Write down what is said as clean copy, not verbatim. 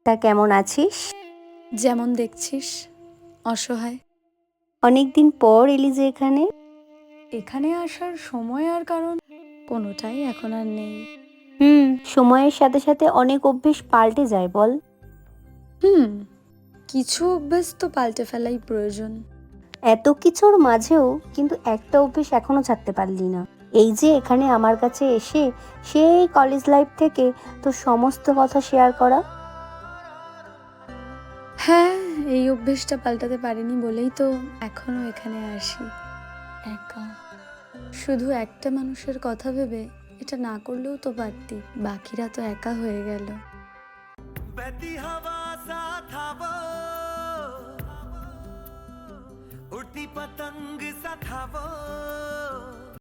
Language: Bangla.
তা কেমন আছিস? যেমন দেখছিস, অসহায়। অনেকদিন পর এলি যে এখানে। এখানে আসার সময় আর কারণ কোনোটাই এখন আর নেই। সময়ের সাথে সাথে অনেক অভ্যেস পাল্টে যায় বল। হুম কিছু অভ্যেস তো পাল্টে ফেলাই প্রয়োজন। এত কিছুর মাঝেও কিন্তু একটা অভ্যেস এখনো ছাড়তে পারলি না। এই যে এখানে আমার কাছে এসে সেই কলেজ লাইফ থেকে তোর সমস্ত কথা শেয়ার করা। হ্যাঁ, এই অভ্যেসটা পাল্টাতে পারিনি বলেই তো এখনো এখানে আসি, একা। শুধু একটা মানুষের কথা ভেবে এটা না করলেও তো পারতি, বাকিরা তো একা হয়ে গেল। बहती हवा सा था वो, उड़ती पतंग सा था वो।